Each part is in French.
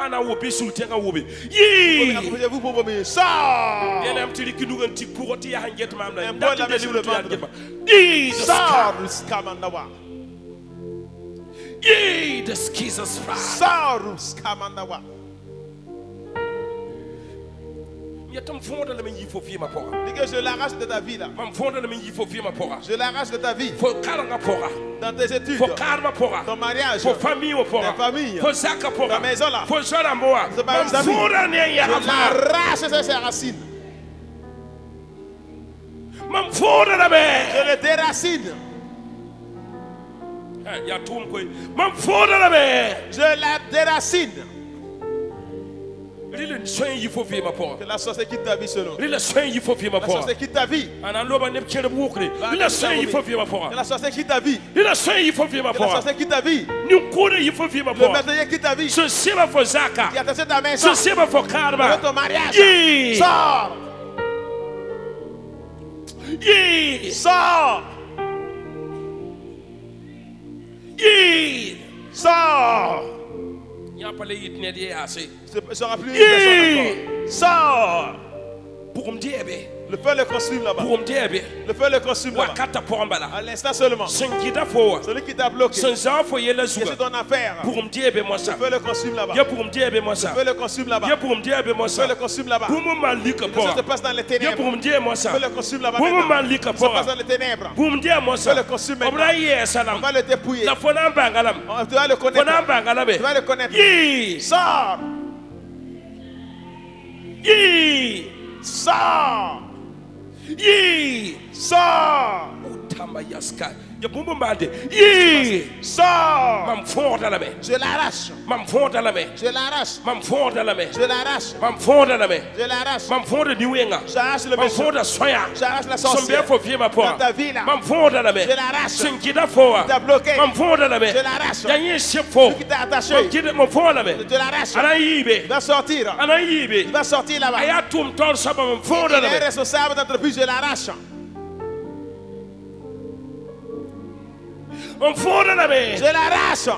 mana wo bi sultenga wo bi Approchez-vous pour vomir. Sors. yene am tili kinugan ti kuroti ya hanget mam la Un bon ndati lame sur le ventre. Jesus Sors. Jesus Christ Sors. Kamandawa. yatam fonda la men yifo fi ma pora Dis que je l'arrache de ta vie là. mam fonda la men yifo fi ma pora Je l'arrache de ta vie. fo karanga pora Dans tes études. fo karma pora Ton mariage. fo famille o pora Ta famille. fo zaka pora Ta maison là. fo zona moa C'est pas mam mes amis. fonda ne ya Je l'arrache ses racines. mam fonda la me Je le déracine. ya tum koy mam fonda la me Je la déracine. rile soin yifo fi ma pora Que la sorcière quitte ta vie selon. rile soin yifo fi ma La pora sorcière quitte ta vie. ana loba ne kere bukre rile soin yifo fi ma pora Que la sorcière quitte ta vie. rile soin yifo fi ma Que la pora sorcière quitte ta vie. ni kore yifo fi ma Le pora meurtrier quitte ta vie. so seba fo zaka Qui a tassé ta maison. so seba fo De karma ton mariage. Yi. Sors. Sors. Sors. Ya pale yit ne die ase Ce sera plus une personne encore. Sors. pour me diebe Le feu le consume là-bas. pour me diebe Le feu le consume là-bas. wakata pombala À l'instant seulement. sengida fo Celui qui t'a bloqué. senza fo yela C'est zuga ton affaire. pour me diebe moi Le ça feu le consume là-bas. ya pour me diebe moi Le ça feu le consume là-bas. ya pour me diebe moi Le feu ça le consume là-bas. pour me malika Quelque chose pora se passe dans les ya ténèbres. pour me diebe moi Le ça feu le consume là-bas. pour me maintenant. malika Ça se passe pora dans les ténèbres. pour me diebe moi Le ça feu le consume maintenant. obra ye On salam va le dépouiller. la fona bangalam Tu vas le fona connaître. bangalam Tu vas le connaître. yi Sors. Sors. Sors. Utama yaska ya bumbu mbande yi Sors. mam fonda la me Je l'arrache. mam fonda la me Je l'arrache. mam fonda la me Je l'arrache. mam fonda la me Je l'arrache. mam fonda niwenga J'arrache le mam méchant. fonda soya J'arrache la sombe sorcière. fo vie ma Dans pora ta vie là. mam fonda la me Je l'arrache. sinkida fo T'as bloqué. mam fonda la me Je l'arrache. ya yin shefo Qui t'a attaché. mam kide mam fonda la me Je l'arrache. ana yibe Il va sortir. ana yibe Il va sortir là-bas. aya tum ton saba mam Il fonda la est me responsable d'entreprise. Je l'arrache. mam fonda la me Je l'arrache.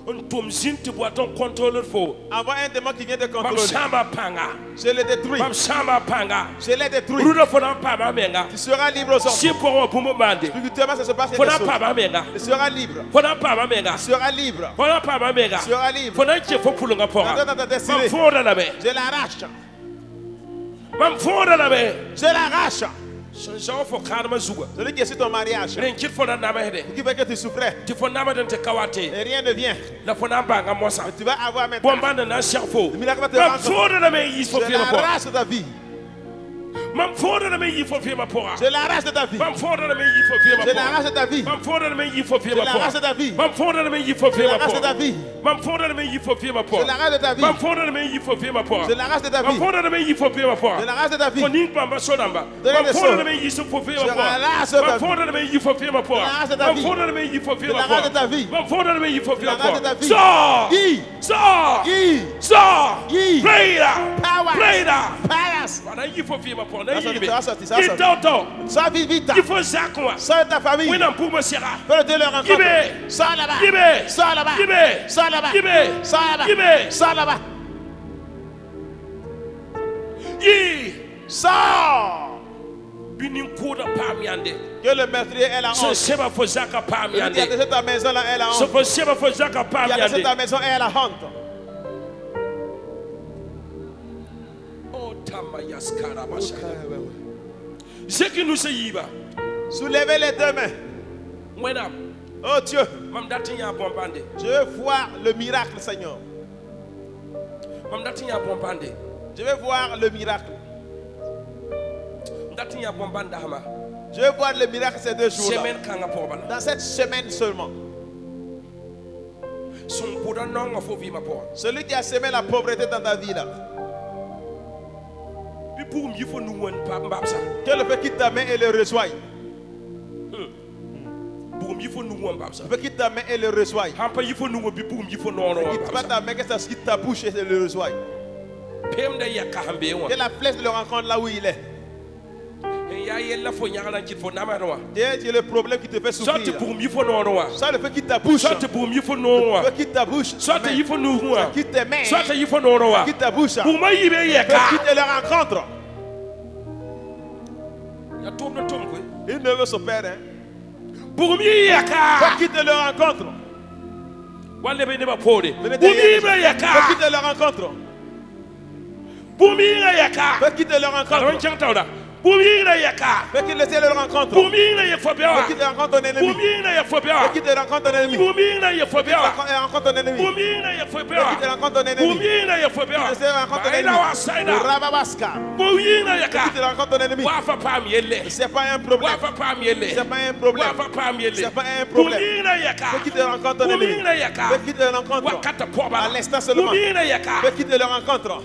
on tum zinti boiton contrôleur fo Envoie un démon qui vient te mam contrôler. samba panga Je le détruis. mam samba panga Je l'ai détruit. rudo fona pama menga Tu seras libre aujourd'hui. si pour bumbu mbande Spirituellement, ça se passe quelque fona chose. pama menga Tu seras libre. fona pama menga Tu seras libre. fona pama menga Tu seras libre. fona che fo pulunga pora Dans ta destinée. mam fonda la me Je l'arrache. mam fonda la me Je l'arrache. senza fo karma zuga Celui qui est sur ton mariage. ren kit fona nama hede Qui veut que tu souffrais. ti fo nama den te kawate Et rien ne vient. la fona banga mosa Tu vas avoir maintenant. bombanda na shafo Le miracle va te mam rendre. fonda la me yi fo Je fi ma pora l'arrache de ta vie. mam fonda la me yi fo fi ma pora Je l'arrache de ta vie. mam fonda la me yi fo fi ma Je pora l'arrache de ta vie. mam fonda la me yi fo fi Je ma l'arrache de pora ta vie. mam fonda la me yi fo fi Je ma l'arrache de ta pora vie. mam fonda la me yi fo fi ma Je pora l'arrache de ta vie. mam fonda la me yi fo fi ma pora Je l'arrache de ta mam vie. fonda la me yi fo fi ma pora Je l'arrache de ta vie. Koning pamba sonamba Donnez mam des fonda sons. la me yi fo fi ma Je pora l'arrache de ta mam vie. fonda la me yi fo fi ma pora Je l'arrache de ta mam vie. fonda la me yi fo fi Je ma l'arrache de ta pora vie. mam fonda la me yi fo fi Je ma l'arrache de ta pora vie. so Qui? so Qui? so Qui? play it Power. play it Palace. wana yi fo fi ma pora na Ça yi be sorti, ça sorti. itoto Sois vite, vite. il faut zakwa Sois ta famille. wina mpuma sera Fais de leur rencontre. Ibe. Sors là-bas. Ibe. Sors là-bas. Ibe. Sors là-bas. Ibe. Sors là-bas. Ibe. Sors là-bas. yi Sors. binin koda pamiande Que le meurtrier ait la so honte. seba fo zaka Celui qui a pamiande laissé ta maison là, ait la so honte. fo seba fo zaka Qui a laissé ta pamiande maison ait la honte. o tama yaskara basha zeki nu se yiba Soulevez les deux mains. wena Oh Dieu, mam datin ya bombande je veux voir le miracle, Seigneur. mam datin ya bombande Je veux voir le miracle. datin ya bombande hama Je veux voir le miracle ces 2 jours-là. semaine kanga pobala Dans cette semaine seulement. son poda nonga fo vi ma po Celui qui a semé la pauvreté dans ta vie là. bi pour mi fo nu won pa mbapsa Que le feu quitte ta main et le reçoit. pour mi fo nu won mbapsa Le feu quitte ta main et le reçoit. hampa yi fo nu won bi pour mi fo nono Quitte pas ta main, que ça quitte ta bouche et le reçoit. pem da yakka hambe won Que la flèche le rencontre là où il est. en ya C'est le problème qui te fait souffrir. Soit le fait qu'il ta bouche. Soit Le fait qu'il ta bouche. soit Amen. il faut nous Ça quitte tes mains. soit il faut nous Ça quitte ta bouche. pour moi il Le fait quitter leur rencontre. ya tourne quoi Il ne veut se perdre. Hein. pour moi il y a Fait quitter leur rencontre. wale be ne ba pode pour moi Fait il y a quitter leur rencontre. pour moi il y a Fait quitter leur alors rencontre. on tient là pour moi il y a Fait qu'il laisse leur rencontre. pour moi il y a faut bien Fait quitter rencontre ton pour ennemi. moi il y a faut bien Fait quitter rencontre ton ennemi. pour moi il y a faut bien Rencontre ton ennemi. pour moi il y a faut bien Fait quitter rencontre ton pour ennemi. moi il y a faut bien Laisse rencontre ton il ennemi. a wasaida Rababaska. pour moi il y a Fait quitter rencontre ton ennemi. wa fa pa miele C'est pas un problème. wa fa pa miele C'est pas un problème. wa fa pa miele C'est pas un pour moi problème. il y a Fait quitter rencontre ton pour moi ennemi. il y a Fait quitter rencontre. wakata poba À l'instant pour seulement. moi il y a Fait quitter leur rencontre.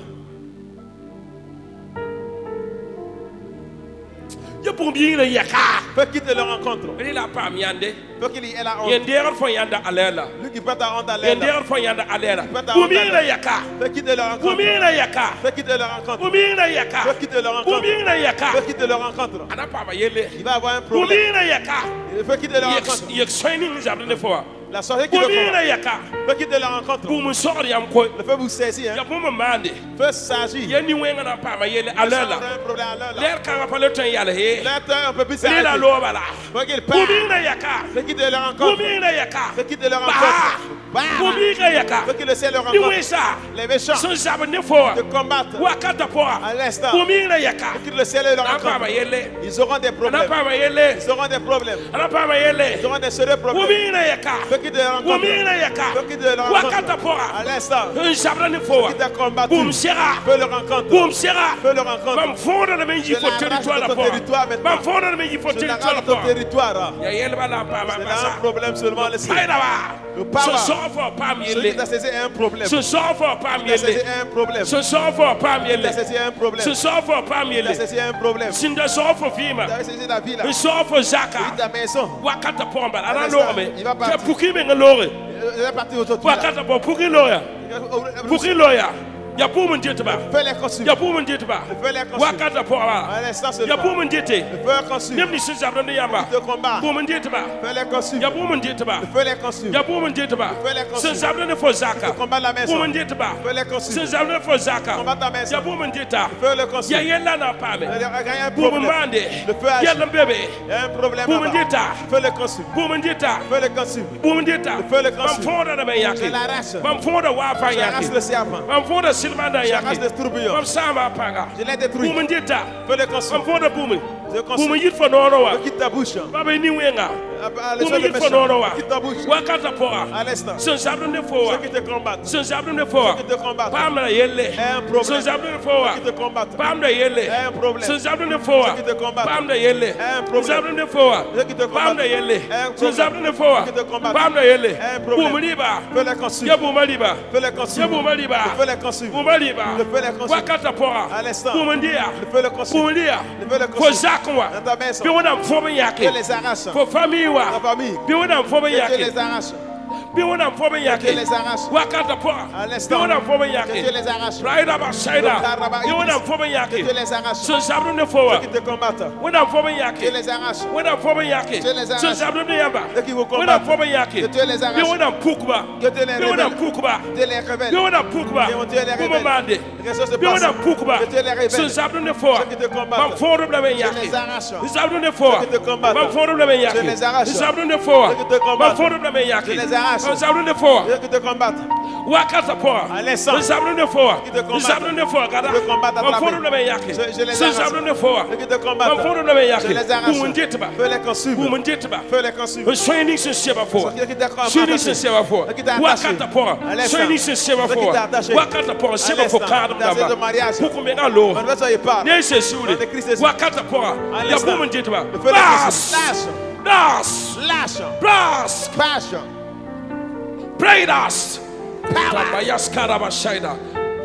ya pour moi il y a Fait quitter leur rencontre. il a pas miande Fait qu'il ait la honte. yendera fo yanda alela Lui qui peut ta honte à l'aide. yendera fo yanda alela kumina yaka Fait quitter leur rencontre. kumina yaka Fait quitter leur rencontre. kumina yaka Fait quitter leur rencontre. kumina yaka Fait quitter leur rencontre. ana pa ma yele Il va avoir un problème. kumina yaka Il fait quitter leur rencontre. yek shining jabne fo La soirée qui le kumina prend. yaka Fait quitter leur rencontre. pour me sortir yam ko Le fait vous saisir. ya Hein. pour me mande Fait s'agir. yeni wenga na pa ma yele Ça alela aura un problème à l'heure là. l'air kan pa le temps yale he Là, un peu plus ni la s'arrêter. lo bala Faut qu'il parte. kumina yaka Fait quitter leur rencontre. kumina yaka Fait quitter leur Bah. rencontre. Bah. kumina yaka Fait qu'il laisse leur ni rencontre. wesa Les méchants son jabne fo te combattent wakata po à l'instant. kumina yaka Fait qu'ils laissent leur ana pa ma rencontre. yele Ils auront des ana problèmes. pa ma yele Ils auront des problèmes. ana pa ma yele Ils auront des sérieux problèmes. kumina yaka Fait quitter leur rencontre. kumina yaka Fait quitter leur rencontre. wakata po À l'instant. un jabne fo Qui t'a combattu. boum sera Fais le rencontre. boum sera Fais le rencontre. bam fonda na menji fo Je l'arrache territoire de la ton po territoire maintenant. bam fonda na menji fo Je territoire l'arrache la de ton po territoire. ya yele bala pa ma C'est là basa un problème seulement. Le faida ba Le power. so fo pa Celui miele qui t'a saisi un problème. so fo pa Il a saisi miele un problème. so fo pa Il a miele saisi un problème. so fo pa Il a miele saisi un problème. sinda so fo fima Il a saisi la vie là. so fo zaka Il ta maison. wakata pomba ana L'instant, lore me il va ke partir. puki me ngalore Il est parti aujourd'hui. wakata po puki loya puki loya ya pour mon dieu ba Fais les consuls. ya pour mon dieu ba Fais les consuls. wakata po ba À l'instant ya seulement. pour mon dieu Fais les consuls. même ni se jabra ne yamba De combat. pour mon dieu ba Fais les consuls. ya pour mon dieu ba Fais les consuls. ya pour mon dieu ba Fais les consuls. se jabra ne fo zaka De combat la maison. pour mon dieu ba Fais les se consuls. jabra ne fo zaka Combat ta maison. ya pour mon dieu ta Fais les consuls. ya yella na pa me Il y a un pour mon problème. mande Le feu agit. yella bébé Il y a un problème pour mon là-bas. dieu ta Fais les consuls. pour mon dieu ta Fais les consuls. pour mon dieu ta Fais le bam consul. fonda na me yaki Je l'arrache. bam fonda wa pa J'arrache yaki le serpent. bam fonda silmanda J'arrache yaki les tourbillons. bam sama panga Je l'ai détruit. pour mon dieu ta Fais les consuls. bam fonda bumi Je bumi consuls. yit fa nono wa Quitte ta bouche. baba ni wenga Les bumi choses yit fa nono wa Quitte ta bouche. wakata poa À l'instant. son jabra ne fo wa Ceux qui te combattent. son jabra ne fo wa Ceux qui te combattent. pam na yelle Un problème. son jabra ne fo wa Ceux qui te combattent. pam na yelle Un problème. son jabra ne fo wa Ceux qui te combattent. pam na yelle Un problème. son jabra ne fo wa Ceux qui te pam na combattent. yelle Un son problème. jabra ne fo wa Ceux qui te combattent. pam na yelle Un problème. bumi liba Fais les consuls. ya buma liba Fais les consuls. ya buma liba Fais les consuls. buma liba Je fais les consuls. wakata poa À l'instant. buma ndia Fais les consuls. buma ndia Fais les fo consuls. zakwa Dans ta maison. bi wona fo ben yake Fais les arraches. fo famille Ta wa famille. bi wona fo ben Que tu yake les arraches. bi wona fo ben yake Que tu les arraches. wakata poa À bi l'instant. wona fo ben Que yake tu les arraches. raida ba shaida bi wona fo ben Que yake tu les arraches. so sabru ne fo wa Ceux qui te combattent. wona fo ben Que yake tu les arraches. wona fo ben yake Que les arraches. so sabru ne yamba Ceux qui vous wona combattent. fo ben yake Que tu les bi arraches. wona pukba Que tu les bi wona révèles. pukba Que tu les révèles. bi wona pukba Que tu les kuma révèles. mande Que ça se bi passe. wona pukba Que tu les révèles. so sabru ne fo wa Ceux qui te combattent. bam fo do ben Que yake les arraches. sabru ne fo wa Ceux qui te combattent. bam fo do ben yake Que les arraches. sabru ne fo wa Ceux qui te combattent. bam fo do ben yake Que les arraches. bam sabru ne fo wa Ceux qui te combattent. wakata poa À l'instant. sabru ne fo wa Ceux qui te combattent. sabru ne fo wa kada Ceux qui te combattent à bam fo frapper. do ben yake Je les so arrache. sabru ne fo wa Ceux qui te bam combattent. fo do ben yake Je les arrache. bu mun jetba Fais les consuls. bu mun jetba Fais les consuls. Swing se seba fo Ceux qui t'accrochent. Swing se seba fo Ceux qui t'attachent. wakata poa À l'instant. swing se seba Ceux qui fo t'attachent. wakata poa seba fo l'instant. kadam Dans ce damba mariage. buku me ngalo On va se parler. ne se sure Dans le Christ Jésus. wakata poa À ya l'instant. bu mun jetba Fais les consuls. das Lâche. Lâche. das Passion. pray das Power. tabayas karaba shaida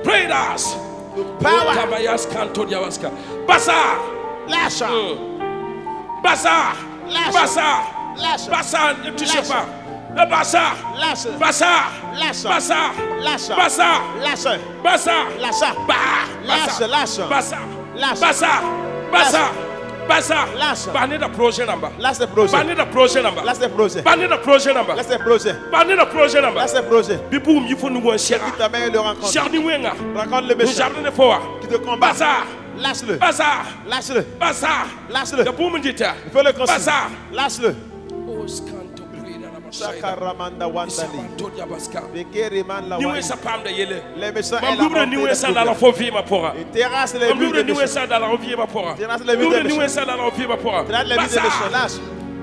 pray das Power. tabayas kanto yawaska basa Lâche. basa Lâche. basa Lâche. basa ne touchez Lâche. pas le basa Lâche. basa Lâche. basa Lâche. basa Lâche. basa Lâche. ba Lâche. Lâche. basa Lâche. basa basa Basa. Lâche. Banner the projet number. Lâche le projet. Banner the projet number. Lâche le projet. Banner the projet number. Lâche le projet. Banner the projet number. Lâche le projet. Biboum, il faut nous voir cher. Qui t'amène le rencontre. Charni Wenga. Rencontre le méchant. Jardin de Foa. Qui te combat. Basa. Lâche-le. Basa. Lâche-le. Basa. Lâche-le. The boom dita. Il faut le construire. Basa. Lâche-le. Oh, scanto brida na masai. Sakaramanda Wandali. Todia baska. Bekeriman la Niwe Wandali. sa pam de yele. Les méchants Mam double niwe sa dans la fovie ma pora. Et terrasse les Mam murs double des niwe méchants. sa dans la fovie ma pora. Terrasse les murs des Double niwe méchants. sa dans la fovie ma pora. Terrasse les murs des méchants. Lâche.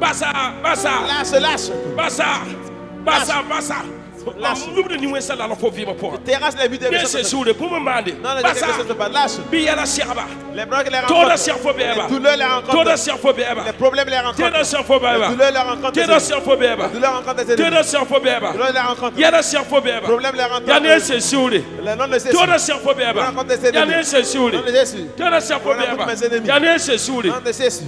Basa. Basa. Lâche, lâche. Basa. Basa. Basa. Lâche. Mam double niwe sa dans la fovie ma pora. Terrasse les murs des Bien c'est méchants. sur le pour me demander. Non, non, Basa. quelque chose de pas. Lâche. Biya la sierba. Les bras les Toda rencontrent. sierfo beba. Les douleurs les rencontrent. Toda sierfo beba. Les problèmes les rencontrent. Toda sierfo Les beba. douleurs les rencontrent. Toda sierfo beba. Les douleurs rencontrent des ennemis. Toda sierfo beba. Les douleurs les rencontrent. Yada sierfo beba. Les problèmes les rencontrent. Yane se siuli. Les noms de Jésus. Toda sierfo beba. Yane se siuli. Nom de Jésus. Toda sierfo beba. Yane se siuli. Nom de Jésus.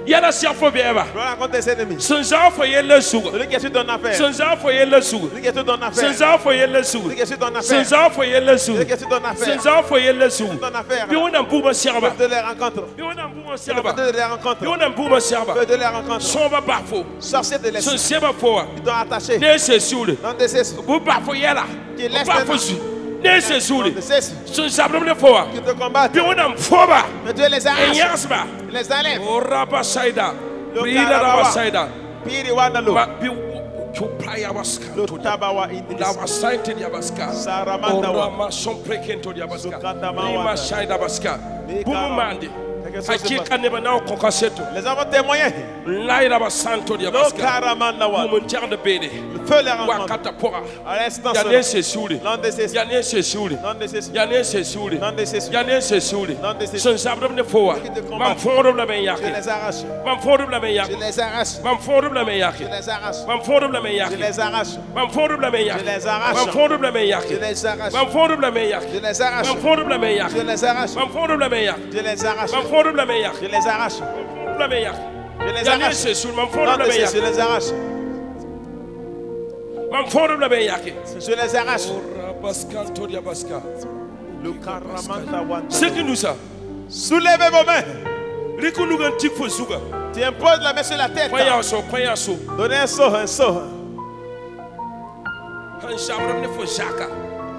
Yada sierfo beba. Je rencontre des ennemis. Sunza fo yelle sugo. Celui qui est sur ton affaire. Sunza fo yelle sugo. Celui qui est sur ton affaire. Sunza fo yelle sugo. Celui qui est sur ton affaire. Sunza fo yelle sugo. Celui qui est sur ton affaire. Sunza fo yelle sugo. Ton affaire. Bi wona mbuma sierba. Feu de les rencontres. Bi wona mbuma Feu sierba. de les rencontres. Bi wona mbuma sierba. Feu de les rencontres. Somba bafo. Sorcier de l'esprit. Sun seba fo. Ils t'ont attaché. Ne se siuli. Nom de Jésus. Bu bafo yela. Qui laisse Bafo les su. Ne se Nom siuli. de Jésus. Sun sabrum ne fo. Qui te combattent. Bi wona mfoba. Mais Dieu les arrache. Enyasba. Il les enlève. Oraba saida. Le Brida Karabawa. raba saida. Piri Wandalo. Ma bi chupaya waska. Le Tabawa Indis. La wasaite dia baska. Saramanda wa. Orama son prekento dia baska. Sukandama Rima wanda. saida baska. Bikara. Bumumandi. Quelque chose se Hakika ne bana kokaseto. Les avons témoigné. Laira basanto dia Le baska. Karamanda wa. Bumun de bede. Le feu les rencontre. Wakata pora. À l'instant Yane seulement. se suli. Nom de Jésus. Yane se suli. Nom de Jésus. Yane se suli. Nom de Jésus. Yane se suli. Nom de Jésus. Son sabrum ne fowa. Qui te combat. Mam forum la ben Je yaki. les arrache. Mam forum la ben Je yaki. les arrache. Mam forum la ben yaki. Je les arrache. Mam forum la ben Je yaki. les arrache. Mam forum la ben yaki. Je les arrache. Mam forum la ben yaki. Je les arrache. Mam forum la ben yaki. Je les arrache. Mam forum la ben Je yaki. les arrache. Mam forum la ben yaki. Je les arrache. Mam forum la ben yaki. Je les arrache. Mam forum la ben yaki. Je les Yane arrache. se sul mam Nom forum la de ben Jésus. Je yaki. les arrache. Mam forum la ben yaki. Je les arrache. Rabaskanto dia baska. Le Karamanda Wanda. C'est que nous ça. Soulevez vos mains. Riku nugan tik fo suga. Tu imposes la main sur la tête. Kwaya so. Donnez un saut, un saut. Han sabram ne fo jaka.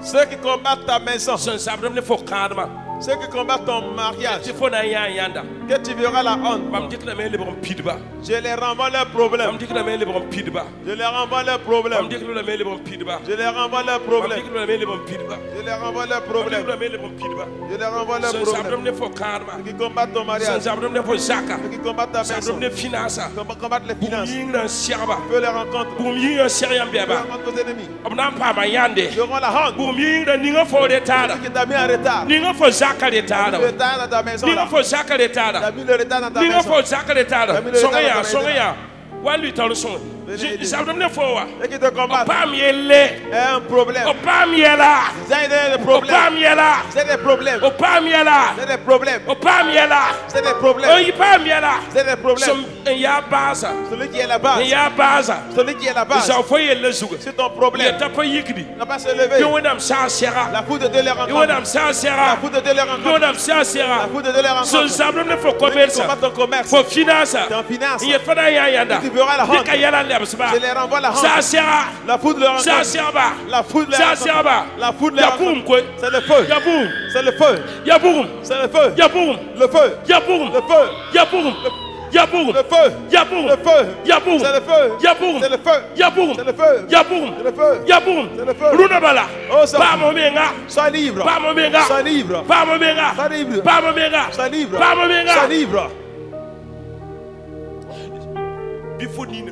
Ceux qui combattent ta maison, Son sabram ne fo kadma. ceux qui combattent ton mariage, Ti fo na yanda. que tu verras la honte. Mam dik la me le bon pidba. Je les renvoie leurs problèmes. Mam dik la me le bon pidba. Je les renvoie leurs Mam problèmes. dik la me le bon pidba. Je les renvoie leurs Mam problèmes. dik la me le bon pidba. Je les renvoie leurs Mam dik problèmes. la me le bon pidba. Je les renvoie leurs Son problèmes. sabram ne fo kadma. Ceux qui combattent ton Son mariage, sabram ne fo jaka. ceux qui combattent ta maison, Sabram ne finasa. ceux qui combattent les finances, Bum yinga sierba. feu les rencontres. Bum yinga seriam Feu beba. rencontre tes ennemis. Abna pa ma yande. Ils auront la honte. Bum yinga ninga fo de tada. Celui qui t'a mis en retard. Ninga fo jaka de Le tada. retard dans ta maison. Ninga Là. fo jaka de tada. T'as mis le retard dans ta Ninga maison. fo jaka de tada. T'as mis le retard dans ta maison. Songa Wali talo son. Sabram ne fo wa. Ceux qui te combattent, Pam yele. un problème. O pam yela. Vous avez des O problèmes. pam yela. C'est des problèmes. O pam yela. C'est des problèmes. O pam yela. C'est des O problèmes. yi pam yela. C'est des problèmes. Som ya baza. Celui qui est la base. Ya baza. Celui qui est la base. Za fo yele zuga. C'est ton Ya problème. tapa yikdi. Il n'a pas se lever. Yo wonam sa sera. La foudre de Dieu les Yo rencontre. wonam sa La sera. foudre de Dieu les Yo rencontre. wonam sa La sera. foudre de Dieu les So rencontre. sabram ne fo Celui qui commerce. combat ton commerce. Fo finance. T'es en finance. Ye fana ya yanda. Tu verras la honte. Dika yala lebsba. Je les renvoie la honte. Sa sera. La foudre les Sa rencontre. sera. La foudre les Sa rencontre. sera. La foudre les Ya boum rencontre. quoi. C'est le feu. Ya boum. C'est le feu. Ya boum. C'est le feu. Ya boum. Le feu. Ya boum. Le feu. Ya boum. Ya boum. Le feu. Ya boum. Le feu. Ya boum. C'est le feu. Ya boum. C'est le feu. Ya boum. C'est le feu. Ya boum. C'est le feu. Ya boum. C'est le feu. Runa bala. Oh, ça. Pa mo menga. Sois libre. Pa mo menga. Sois libre. Pa mo menga. Sois libre. Pa mo menga. Sois libre. Pa mo menga. Sois libre. Bifo nina.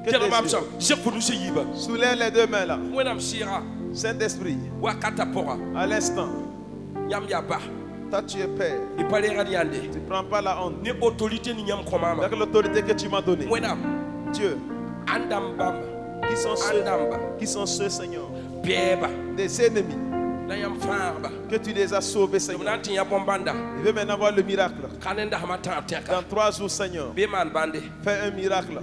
Que Kela t'es mam sûr. sam. Je pour nous se yiba. Soulève les deux mains là. Wenam sira. Saint-Esprit, Wakata pora. à l'instant, Yam yaba. toi tu es père. Ipale radiande. Tu ne prends pas la honte. Ni autorité ni nyam komama. Avec l'autorité que tu m'as donnée. Wenam. Dieu, Andam bam. Andamba. qui sont ceux, Seigneur, Beba. des ennemis, Na yam farba. que tu les as sauvés, Seigneur. Nanti ya bombanda. Je veux maintenant voir le miracle. Kanenda hamata teka. Dans 3 jours, Seigneur, Biman bande. fais un miracle.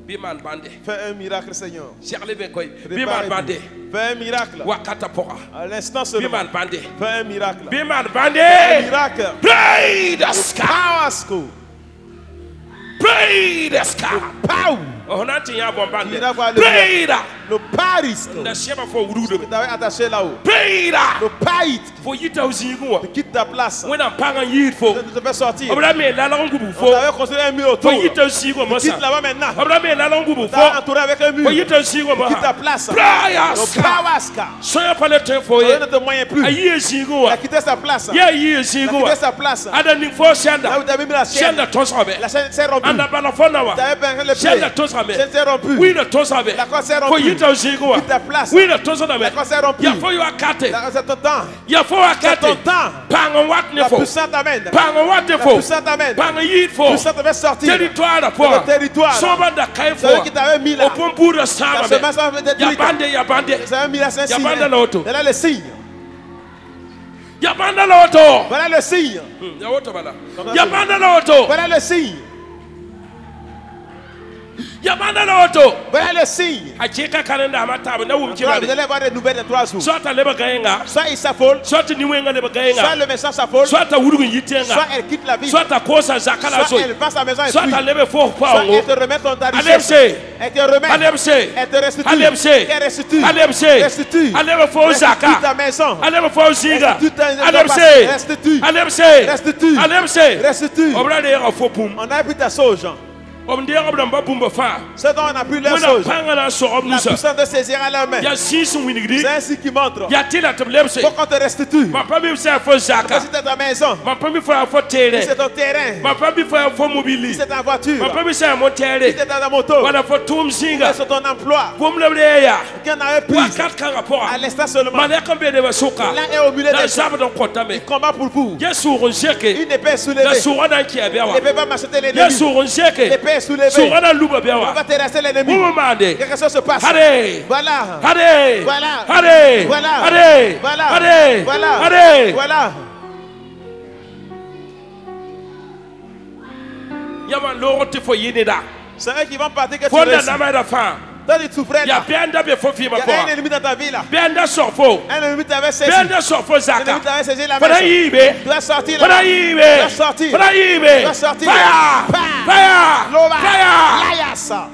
Biman bande. Fais un miracle, Seigneur. Charles Bekoy. Biman Préparez-vous. bande. Fais un miracle. Wakata pora. À l'instant seulement. Biman bande. Fais un miracle. Biman Un bande. miracle. Pray the sky. Power school. Pray the scar. Pau. Oh, nothing ya bombardé. Il va voir le Pray the. Le paris. Na shema for urudo. Tu t'avais attaché là-haut. Pray the. Le paït. For yita uzingo. Tu quittes ta place. When I'm paying yit for. Tu te fais sortir. Abraham la langue Tu for. avais construit un mur autour. For yita uzingo Tu mosa. quittes là-bas maintenant. Abraham la langue Tu for. t'as entouré avec un mur. For yita uzingo Tu quittes ta mosa. place. Prayer Le scar. pawaska. Soya pale te for Tu ye. ne te moyen plus. Ayi uzingo. Il a quitté sa place. Ya yi Il a uzingo. quitté sa place. Ada ni for Là shanda. où tu avais mis la chaîne. Shanda tosabe. La chaîne s'est rompue. Anda bala fona wa. Tu avais peint le Shanda pied. tosabe. La chaîne s'est rompue. Oui, le tosabe. La corde s'est For rompue. yita uzingo. Quitte ta place. Oui, le tosabe. La corde s'est rompue. Ya for you akate. C'est ton temps. Ya for C'est ton akate. temps. Pango wat ne La fo. puissance t'amène. Pango wat ne La fo. puissance t'amène. Pango yit La fo. puissance te fait sortir. Territoire da Le fo. territoire. Soba da kai fo. Celui qui t'avait mis là. Au pombour de La saba. semence va être Ya détruite. bande, ya bande. Ça avait mis là, c'est un Ya signe. bande la auto. Voilà le signe. Ya bande la auto. Voilà le signe. Ya auto bala. Ya bande la auto. Voilà le signe. Ya bande la auto. Voilà le signe. Acheka kalenda amata na wum Vous kibali. allez voir des nouvelles de 3 jours. Soit leba gayenga. Soit il s'affole, Soit ni wenga leba soit gayenga. le méchant s'affole, Soit ta wurugu soit yitenga. elle quitte la vie, Soit ta kosa zakala soit zo. elle va à sa maison et Soit fuit. ta lebe fo Soit paongo. elle te remet ton ta richesse. Alemse. Elle te remet. Alemse. Elle te restitue. Alemse. Elle restitue. Alemse. Restitue. Alebe fo Restitue ta zaka. maison. Alebe fo ziga. Restitue ta Alemse. Restitue. Alemse. Restitue. Alemse. Restitue. Obra de yera fo pum. On a pris ta sauge. Omde obra mba pum fa. Ce dont on a pris leur Mona sauge. panga na so La obnusa. puissance de saisir à la main. Ya sisu winigri. C'est ainsi qui montre. Ya tila tablemse. Faut qu'on te restitue. Ma pami sa fo zaka. Si c'est ta maison, Ma pami fo fo si tere. c'est ton terrain, Ma pami fo mobili. si c'est ta voiture, Ma pami sa mon si tere. c'est ta moto, Wala fo tum si singa. c'est ton emploi, Bum lebre ya. qu'on avait pris Wakat kan rapora. à l'instant seulement. Malaka be de soka. L'un est au milieu Na des sabu don kotame. combat pour vous. Yesu ronjeke. Une épée est Na soulevée. suwana ki abewa. Ne peut pas m'acheter l'ennemi. Yesu ronjeke. L'épée est soulevée. Suwana luba On bewa. va terrasser l'ennemi. Mumu mande. Quelque chose se passe. Hare. Voilà. Hare. Voilà. Hare. Voilà. Hare. Voilà. Hare. Voilà. Hare. Voilà. Yaman loro te fo yinida. C'est eux qui vont partir que tu Fonda réussis. nama da fa. Toi, tu souffrais Ya là. benda be fo fi Il ma y a un fo. ennemi dans ta vie là. Benda sorfo. Un ennemi t'avait saisi. Benda sorfo Un zaka. ennemi t'avait saisi la Fana maison. yibe. Tu dois sortir Fana là. yibe. Tu dois sortir. Fana yibe. Tu dois sortir. Fire. Fire. Fire. Loba. Fire. Layasa.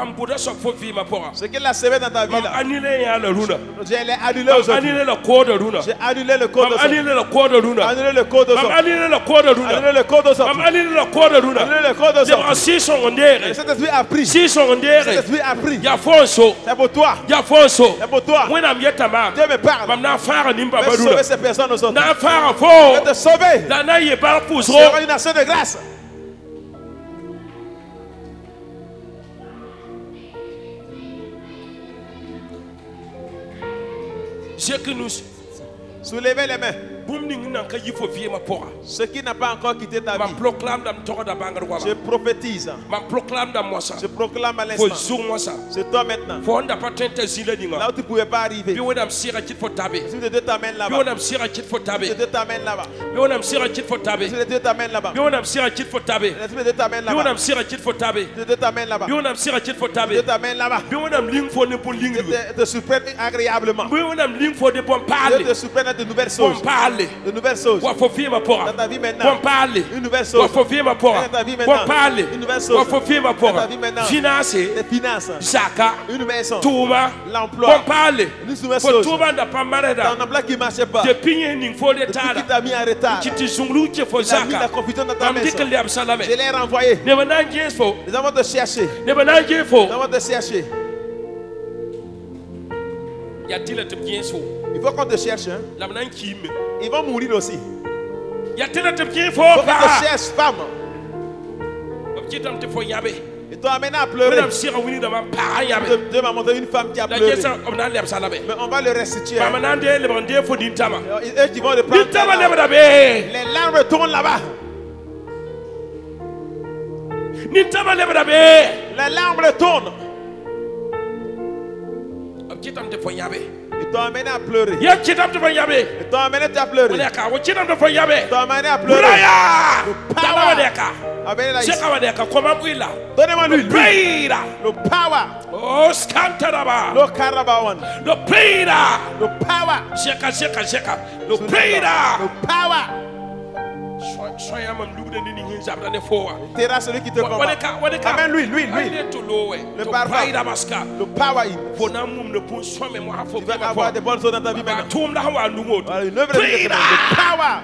Ambuda sorfo fi ma fo. Ce qu'il a semé dans ta vie là. Annulé ya la runa. Je l'ai annulé aujourd'hui. Annulé la code runa. J'ai annulé le code de son. Annulé la code runa. Annulé le code de son. Annulé la code runa. Annulé le code de son. Annulé la code runa. Annulé le code de son. Si son ndere. Cet esprit a pris. Si son Cet ndere. esprit a pris. Ya fonso. C'est pour toi. Ya fonso. C'est pour toi. When am yeta ma. Dieu me parle. Mam na fara nimba Je vais sauver badula. ces personnes aujourd'hui. Na fara Je fo. vais te sauver. La na ye bar Tu pusro. seras une nation de grâce. Je que nous Soulevez les mains. booming nan ka yifo vie ma pora. Ce qui n'a pas encore quitté ta Ma vie. proclame dam toko da bangar Je wala. prophétise. Ma proclame dam mosa. Je proclame à Fo l'instant. zoom mosa. C'est toi maintenant. Fo onda patente zile Là ninga. où tu ne pouvais pas arriver. Bi wonam sira kit fo tabe. Si Dieu t'amène Bi là-bas. wonam sira kit fo tabe. Si Dieu t'amène là-bas. Bi wonam sira kit fo tabe. Si Dieu t'amène là-bas. Bi wonam sira kit fo tabe. Si Dieu t'amène Bi là-bas. wonam sira kit fo tabe. Si Dieu t'amène là-bas. Bi wonam sira kit fo tabe. Dieu t'amène là-bas. Bi wonam ling fo ne pour ling. Dieu te surprenne agréablement. Bi wonam ling fo de bon Dieu parler. te surprenne de nouvelles Bon choses. parler. De nouvelles choses. Wa fo vie ma pora. Dans ta vie maintenant. Bon parler. Une nouvelle Wa chose. fo vie ma pora. Dans ta vie maintenant. Bon parler. Une nouvelle Wa chose. fo vie ma Dans pora. ta vie maintenant. Finance. Des finances. Zaka. Une maison. Touma. L'emploi. Bon parler. Une nouvelle Fo chose. touma da pa marada. Ton emploi qui ne marchait pas. Depuis ning fo de Tout qui tada. t'a mis en retard. Kiti zunglu ke fo Il a mis la zaka. confusion dans ta Mam maison. dikkel yab salame. Je l'ai renvoyé. Ne bananje fo. Nous allons te chercher. Ne bananje fo. Nous allons te chercher. Ya tila te bien so. Il faut qu'on te cherche. Hein. La banan kim. Ils vont mourir aussi. Ya tila te bien fo. Il faut qu'on te Pa. cherche, femme. Kitam te fo yabe. Et toi, maintenant, à pleurer. Madame sira wini da ma pa yabe. Dieu m'a montré une femme qui a La pleuré. jesa omna leb salame. Mais on va le restituer. Hein. Mamanande le bande fo dintama. Eux qui vont le prendre. Dintama là-bas. le bada be. Les larmes tournent là-bas. Dintama le bada be. Les larmes tournent. Kitam te fo yabe. Ils t'ont amené à pleurer. Ya kitam te fo yabe. Ils t'ont amené à pleurer. Wala ka wo kitam te fo yabe. Ils t'ont amené à pleurer. Braya. power. Dama wadeka. Amenez la Seka wadeka koma bwila. Donnez-moi l'huile. Prayer. Le power. Oh skantaraba. Le carabawan. Le prayer. Le power. Sheka. Le Le prayer. power. Terra celui qui te combat. Amen, lui. Le parfum. Le power in. Tu vas avoir des bonnes choses dans ta vie maintenant. Voilà, une œuvre de Dieu. Le power.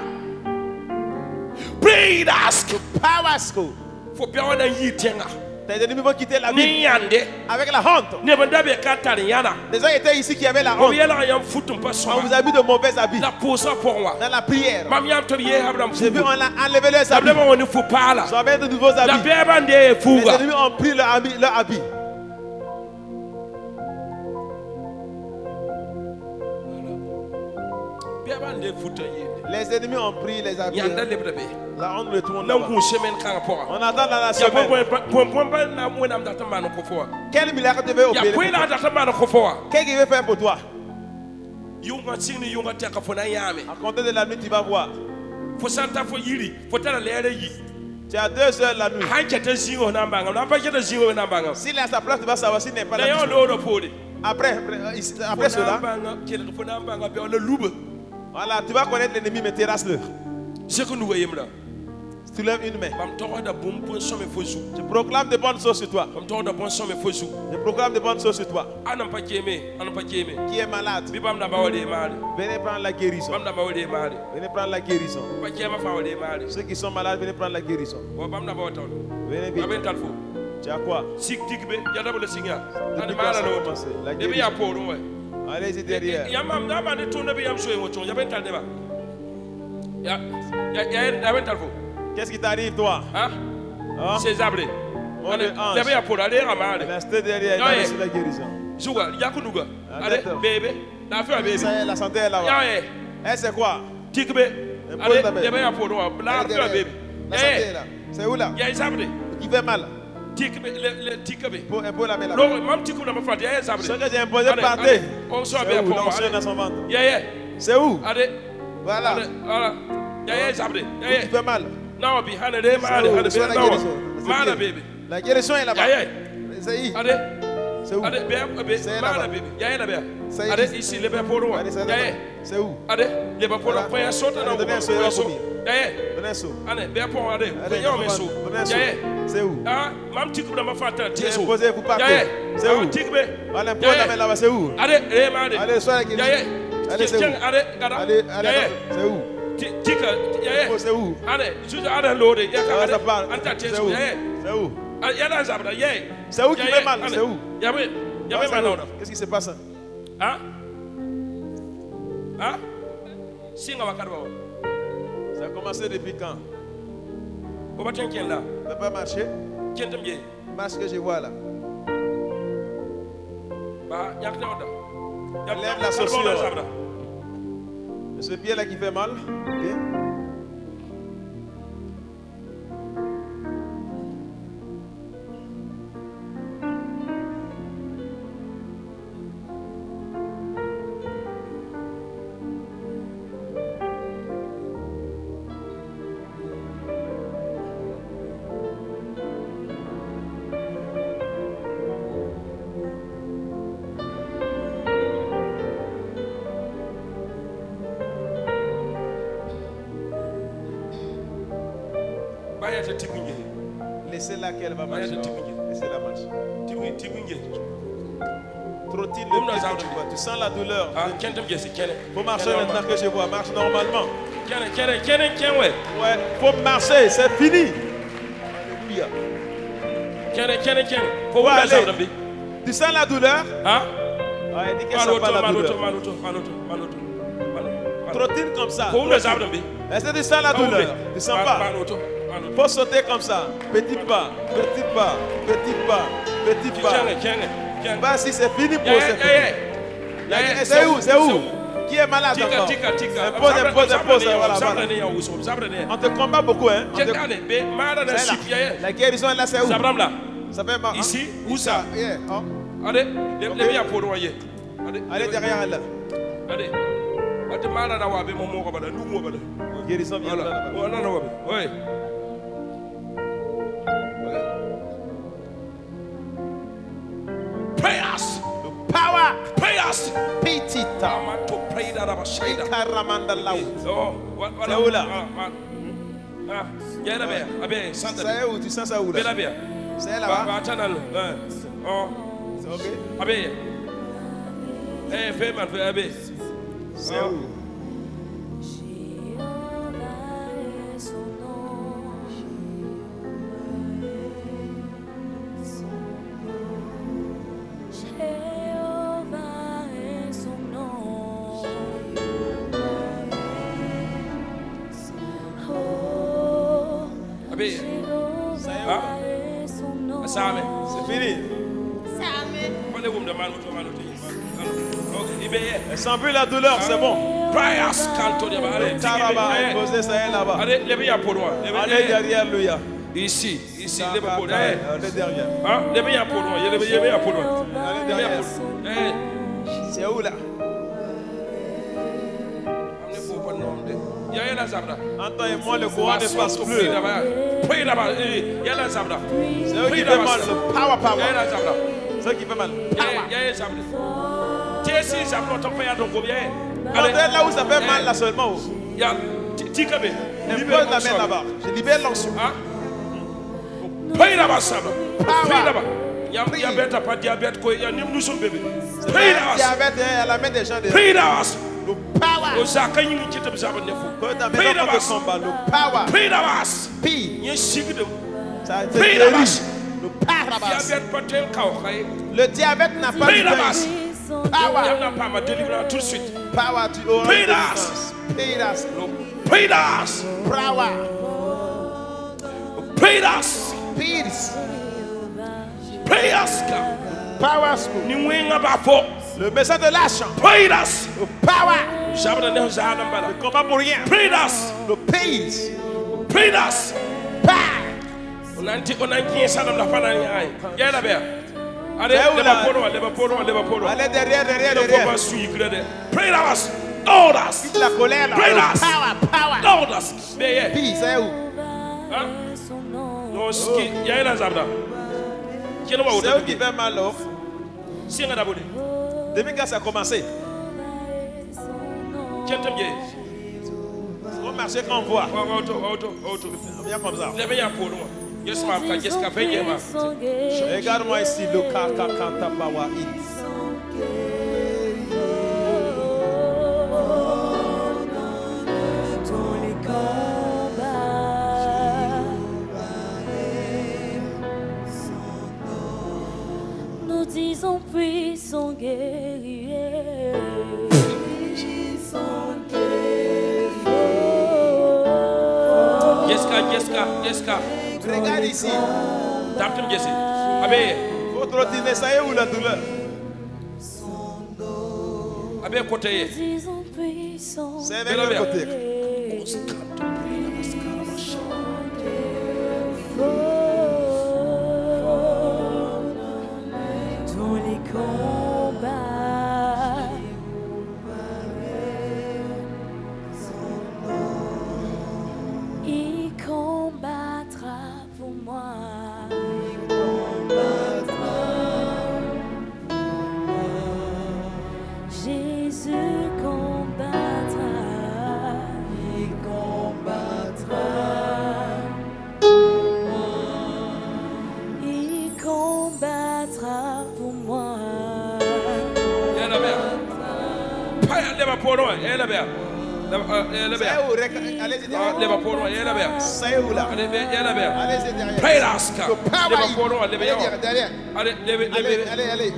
Pray, ask. Le power school. Faut bien on a yi tenga. Tes ennemis vont quitter la vie avec la honte. Les gens étaient ici qui avaient la honte. On vous a mis de mauvais habits. Dans la prière. J'ai vu on a enlevé leurs habits. Ils ont mis de nouveaux habits. Les ennemis ont pris leur habit. Les ennemis ont pris les habits. Là, on retourne là-bas. On attend dans la semaine. Quel milliard tu veux opérer? Qu'est-ce qu'il veut faire pour toi? À compter de la nuit, tu vas voir. Tu as 2 heures la nuit. S'il est à sa place, tu vas savoir s'il n'est pas là. Après cela, voilà, tu vas connaître l'ennemi, mais terrasse-le. Tu lèves une main. Je proclame de bonnes choses sur toi. Je proclame de bonnes choses sur toi. Qui est malade? Venez prendre la guérison. Venez prendre la guérison. Ceux qui sont malades, venez prendre la guérison. Venez vite. Tu as quoi? Allez-y derrière. Qu'est-ce qui t'arrive, toi? C'est Zabré. Restez derrière, il a reçu la guérison. La santé est là-bas. Elle, c'est quoi? La santé est là. C'est où là? Qui fait mal? Pour la mettre là. Ce que j'ai imposé par terre. C'est où? L'onction dans son ventre. C'est où? Voilà. Qui fait mal? La guérison est là-bas. C'est où? C'est là-bas. C'est ici. C'est où? Donnez un saut. Donnez un saut. C'est où? J'ai imposé, vous partez. C'est où? On impose la main là-bas, c'est où? Allez, sois la guérison. Allez, c'est où? Allez, c'est où? C'est où? Ça parle. C'est où? C'est où? C'est où qui fait mal? C'est où? Qu'est-ce qui se passe? Ça a commencé depuis quand? Ça ne peut pas marcher. Marche que je vois là. Lève la chaussure. Ce pied-là qui fait mal. Okay. Laissez-la qu'elle va marcher. Laissez-la marcher. Trottine le pied que tu vois. Tu sens la douleur. Faut marcher maintenant que je vois. Marche normalement. Ouais, faut marcher. C'est fini. Alléluia. Faut aller. Tu sens la douleur? Ouais, dis qu'elle sent pas la douleur. Trottine comme ça. Est-ce que tu sens la douleur? Tu sens pas? Faut sauter comme ça. Petit pas, petit pas, petit pas, petit pas. Bah si c'est fini pour cette. C'est où? C'est où? Qui est malade encore? Impose. Voilà. On te combat beaucoup, hein? La guérison est là, c'est où? Ça fait mal. Ici, où ça? Allez derrière elle. Allez. Guérison vient là. Oui. Prayers. The power. Prayers. Petita. To pray that I'm a shade. Ikaramanda laut. Oh, C'est où là? Ah, il y a là-bas. Ah ben, Ça est où? Tu sens ça où là? là-bas. C'est là-bas. Oh. C'est ok? Ah ben. Eh, fais mal, fais ben. C'est où? C'est fini. Elle sent plus la douleur, c'est bon. Caraba, imposé, ça est là-bas. Allez, lève-moi pour moi. Allez derrière lui. Ici, lève-moi pour moi. Allez derrière. Lève-moi pour moi. Lève-moi pour moi. Allez derrière. C'est où là? Antoine et moi, le courant ne passe plus. Prie là-bas. Il y a la zabra. C'est eux qui fait mal. Le power. Il y a la zabra. C'est eux qui fait mal. Il y a la zabra. Tiens, si zabra, ton père a donc combien? Allez, là où ça fait mal, là seulement. Il y a Tikabé. Libère la main là-bas. Je libère l'onction. Prie là-bas, zabra. Prie là-bas. Il y a diabète, pas diabète, il y a nous sommes bébés. Prie là-bas. Diabète, elle a mis des gens de. Prie là-bas. Le power. Aux accueils, il y a des gens de Prie là-bas. Le power. Prie là-bas. Pire. Il y a un cycle de. Ça a été Prie guéri. là-bas. Le power. Diabète, pas tel cas. Le diabète n'a pas Prie de là-bas. place. Il n'y Power. en a pas, ma délivrance tout de suite. Power, tu auras Prie une là. délivrance. Prie là. Prie là. Power. Prie là. Peace. Prie là. Power. Ni mwenga bafo. Le message de l'argent. Prie là. Le power. J'abra ne zana mbala. Le combat pour rien. Prie là. Le peace. Prie là. Power. On a dit ça dans la panane. Il y a là-bas. Allez, Allez derrière. Prie là. Ordas. La colère là. Prie là. Power. Ordas. Mais Peace, c'est où? non, ski. Il y a la zabra. C'est eux qui fait mal là. Si on a d'abord. Depuis que ça a commencé. On marche quand on voit. Viens comme ça. Regarde-moi ici le Kakatabawa. Nous disons puissant guerrier. Jessica. Regarde ici. Taptum Jesse. Abe. Faut trottiner, ça est où la douleur? Abe côté. Disons puissant. C'est vers le côté. Dans les combats. Il combattra pour moi. Jésus combattra. Il combattra. Il combattra pour moi. Allez-y derrière. C'est où là? Allez-y derrière. Pray ask. Le power. Allez derrière. Allez.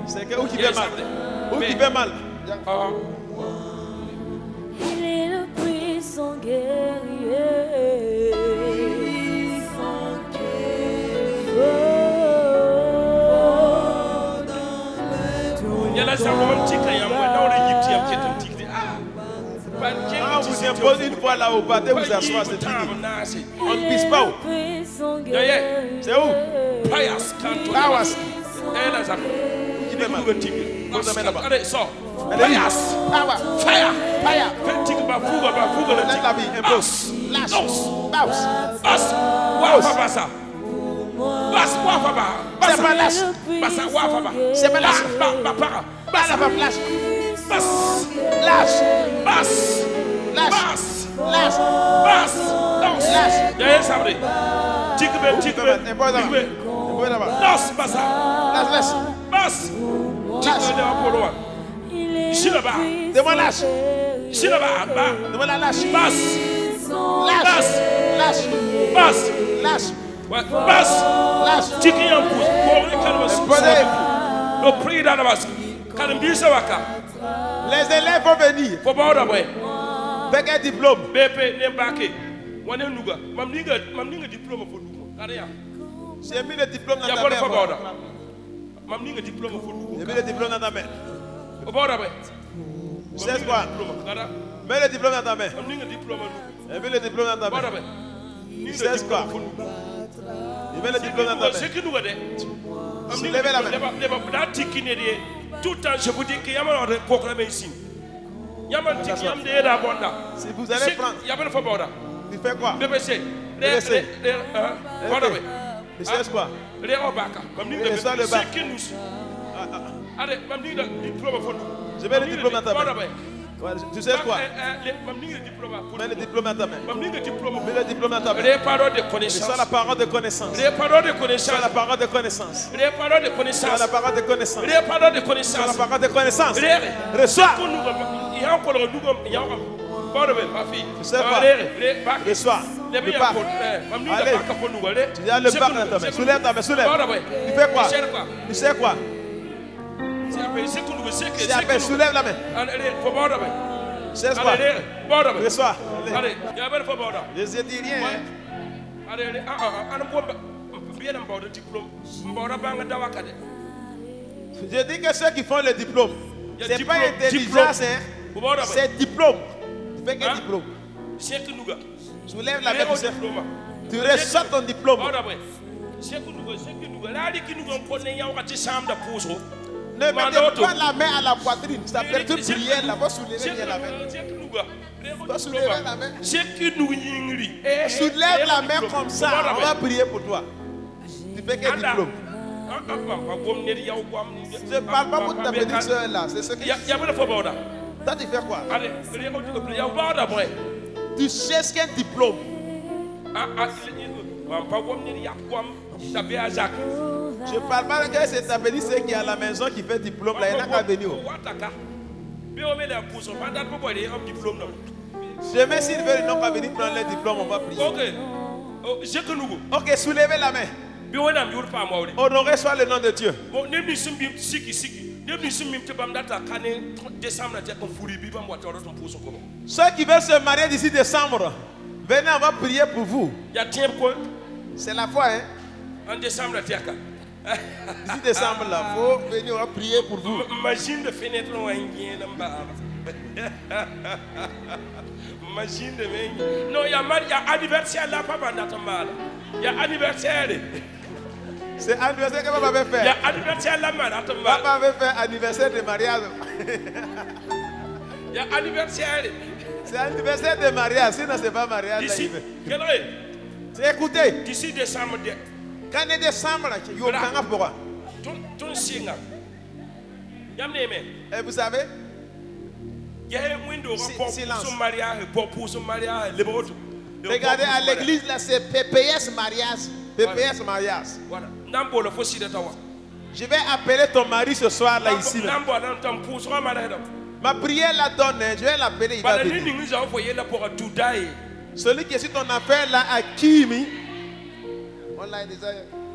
C'est où qui fait mal? Où qui fait mal? Il est le puissant guerrier. Quand vous imposez une fois là au pâté, vous asseoir, c'est fini. On ne pisse pas. C'est où? Powers. Qui fait mal? Vous amènez là-bas. Allez, sort. Power. Fire. Donne la vie, impose. Les élèves vont venir avec un diplôme. J'ai mis le diplôme dans ta main. J'ai mis le diplôme dans ta main. Tu sais quoi? Mets le diplôme dans ta main. J'ai mis le diplôme dans ta main. Tu sais quoi? Il met le diplôme dans ta main. Levez la main. Tout le temps, je vous dis qu'il y a un proclamé ici. Si vous allez prendre, tu fais quoi? Tu sais quoi? Reçois le bac. Je mets le diplôme dans ta main. Tu sais quoi? Mets le diplôme dans ta main. Mets le diplôme dans ta main. Reçois la parole de connaissance. Reçois la parole de connaissance. Reçois la parole de connaissance. Reçois la parole de connaissance. Reçois. Tu sais quoi? Reçois. Le bac. Allez. Tu as le bac dans ta main. Soulève ta main. Soulève. Tu fais quoi? Tu sais quoi? Soulève la main. C'est quoi? Reçois. Je ne dis rien. Je dis que ceux qui font le diplôme, ce n'est pas intelligence, c'est diplôme. Tu fais quel diplôme? Soulève la main. Tu reçois ton diplôme. Ne mettez pas la main à la poitrine. Ça perturbe prière. Il faut soulever bien la main. Il faut soulever la main. Soulève la main comme ça. On va prier pour toi. Tu fais quel diplôme? Je ne parle pas pour ta petite soeur là. C'est ce que toi tu fais quoi? Tu cherches quel diplôme? Je ne parle pas que c'est ta petite soeur qui est à la maison qui fait diplôme là. Il n'y en a qu'à venir. Jamais s'ils veulent, ils n'ont qu'à venir prendre le diplôme. On va prier. Ok, soulevez la main. Honoré soit le nom de Dieu. Ceux qui veulent se marier d'ici décembre, venez, on va prier pour vous. C'est la foi, hein? D'ici décembre, là, il faut venir, on va prier pour vous. Imagine de fenêtre. Non, il y a anniversaire là, papa Natambala. Il y a anniversaire. C'est anniversaire que papa avait fait. Il y a anniversaire là, Natambala. Papa avait fait anniversaire de mariage. Il y a anniversaire. C'est anniversaire de mariage, sinon c'est pas mariage. D'ici, quelle heure? C'est écoutez. D'ici décembre. Quand il est décembre, il y a un pourquoi. Ton signe. Et vous savez? Silence. Regardez à l'église là, c'est PPS mariage. PPS mariage. Je vais appeler ton mari ce soir là ici. Là. Ma prière la donne, je vais l'appeler. Il va venir. Celui qui est sur ton affaire là à Kimi, on l'a déjà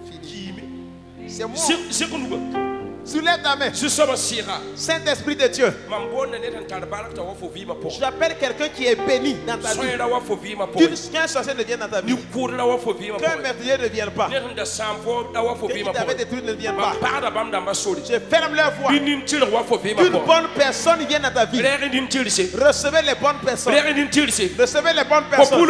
fini. C'est moi. Soulève ta main. Saint-Esprit de Dieu. J'appelle quelqu'un qui est béni dans ta vie. Qu'un sorcier ne vienne dans ta vie. Qu'un meurtrier ne vienne pas. Qui t'avait détruit ne vienne pas. Je ferme leur voix. Qu'une bonne personne vienne dans ta vie. Recevez les bonnes personnes. Recevez les bonnes personnes.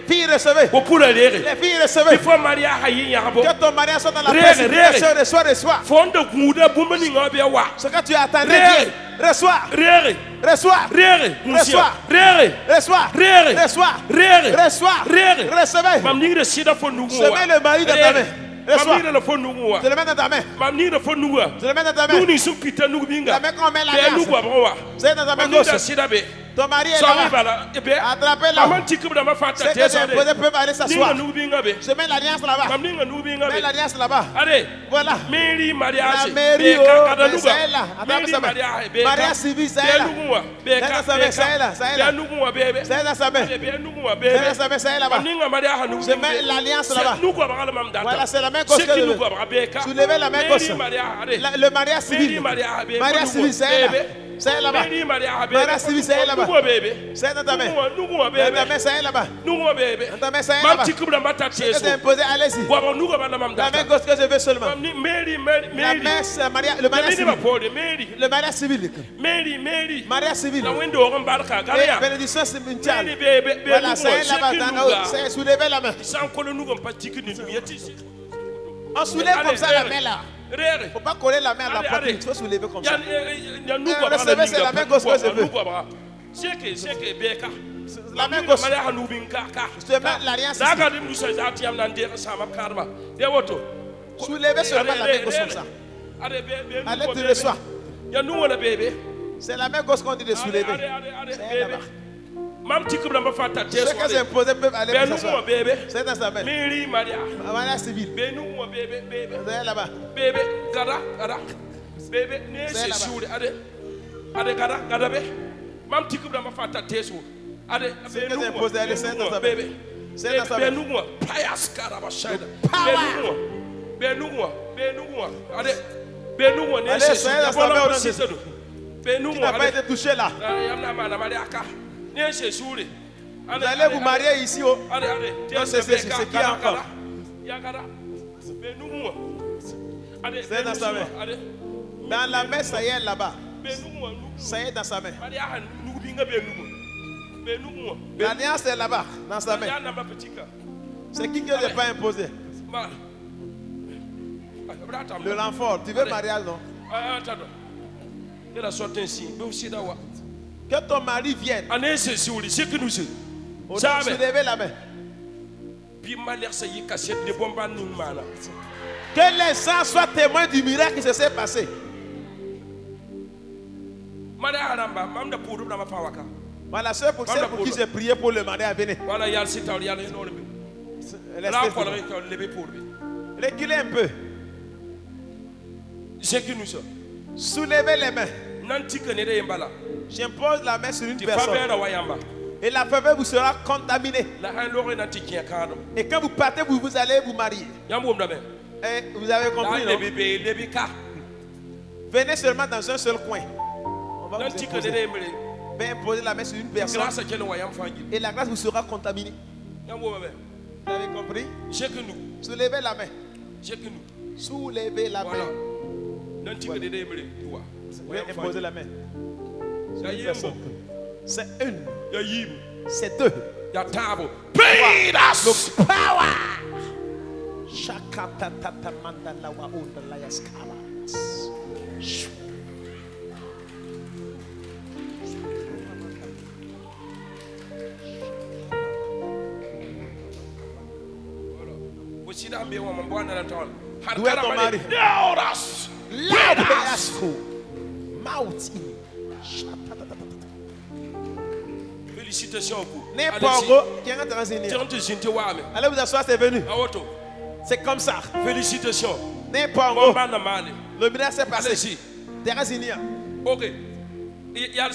Filles, recevez. Opula lere. Les filles, recevez. Il faut Maria hayi yabo. Que ton mariage soit dans la Rere, précipitation. rere. Reçois, reçois. Fonde guda bumani ngabe wa. Ce que tu attendais, Rere. viens. Reçois. Rere. Reçois. Rere. Reçois. Rere. Reçois. Rere. Reçois. Rere. Reçois. Rere. Recevez. Mamni de sida fo nugu. Je mets le mari dans ta main. Reçois. Mamni de fo nugu. Je le mets dans ta main. Mamni de fo nugu. Je le mets dans ta main. Nuni su pita nugu binga. La main qu'on met la Be nugu glace. abwa. C'est dans ta main Mamni gauche. de sida be. Ton mari est Sorry là. bala. Ebe. Attrapez-la. Maman tikum da ma fata C'est que tesa j'ai imposé peuvent aller Ninga s'asseoir. nugu binga be. Je mets l'alliance là-bas. Mamni nga nugu binga Mets be. l'alliance là-bas. Allez. Voilà. Mary mariage. La mairie, Be oh, kakada mais nuga. c'est elle là. Attrape Mary sa main. mariage. Be Mariage ka. civil, c'est Be elle là. nuguwa. Be C'est ka. dans sa main, c'est elle là, c'est elle là. Be nuguwa bebe. C'est dans sa main. Be nuguwa C'est dans bebe. sa main, c'est elle là-bas. Mamninga mariage nugu. Je mets l'alliance là-bas. Nugu abagala mam data. Voilà, c'est la main gauche que je veux. Soulevez la main gauche. Le mariage civil. Mariage civil, c'est elle là. C'est elle là-bas. Mariage civil, c'est elle là-bas. C'est dans ta main. Dans ta main, c'est elle là-bas. Dans ta main, c'est elle là-bas. Ce que j'ai imposé, allez-y. La main gauche que je veux seulement. La main, c'est le mariage civil. Le mariage civil. Mariage civil. Et bénédiction cimetiale. Voilà, c'est elle là-bas. C'est soulever la main. On soulève comme ça la main là. Il ne faut pas coller la main à la poitrine. Il faut soulever comme ça. Recevez, c'est la main gauche que je veux. La main gauche. Je te mets l'alliance ici. Soulevez seulement la main gauche comme ça. Allez, tu reçois. C'est la main gauche qu'on dit de soulever. C'est là-bas. Ceux que j'ai imposé peuvent aller pour s'asseoir. C'est dans sa main. Mariage civil. C'est là-bas. C'est que j'ai imposé, elle est dans sa main. C'est dans sa main. Allez, c'est dans sa main. Qui n'a pas été touché là. Vous allez vous marier ici. Oh. C'est qui est encore. C'est dans sa main. Dans la main, ça y est là-bas. Ça y est dans sa main. L'alliance est là-bas, dans sa main. C'est qui que je n'ai pas imposé? De l'enfant. Tu veux mariage, non? Que ton mari vienne. Soulevez la main. Que les gens soient témoins du miracle qui se s'est passé. Voilà, c'est pour celle pour qui j'ai prié pour le mariage. Venez. Reculez un peu. Soulevez les mains. J'impose la main sur une personne. Et la faveur vous sera contaminée. Et quand vous partez, vous allez vous marier. Et vous avez compris, non? Venez seulement dans un seul coin. On va vous imposer la main sur une personne. Et la grâce vous sera contaminée. Vous avez compris? Soulevez la main. Soulevez la main. Vous imposer la main. C'est une. C'est deux. Le power. Shakatata mandala wa unda la yaskala. D'où est ton mari? Félicitations. Allez vous asseoir, c'est venu. C'est comme ça. Félicitations. Le miracle s'est passé. Ok. Il y a le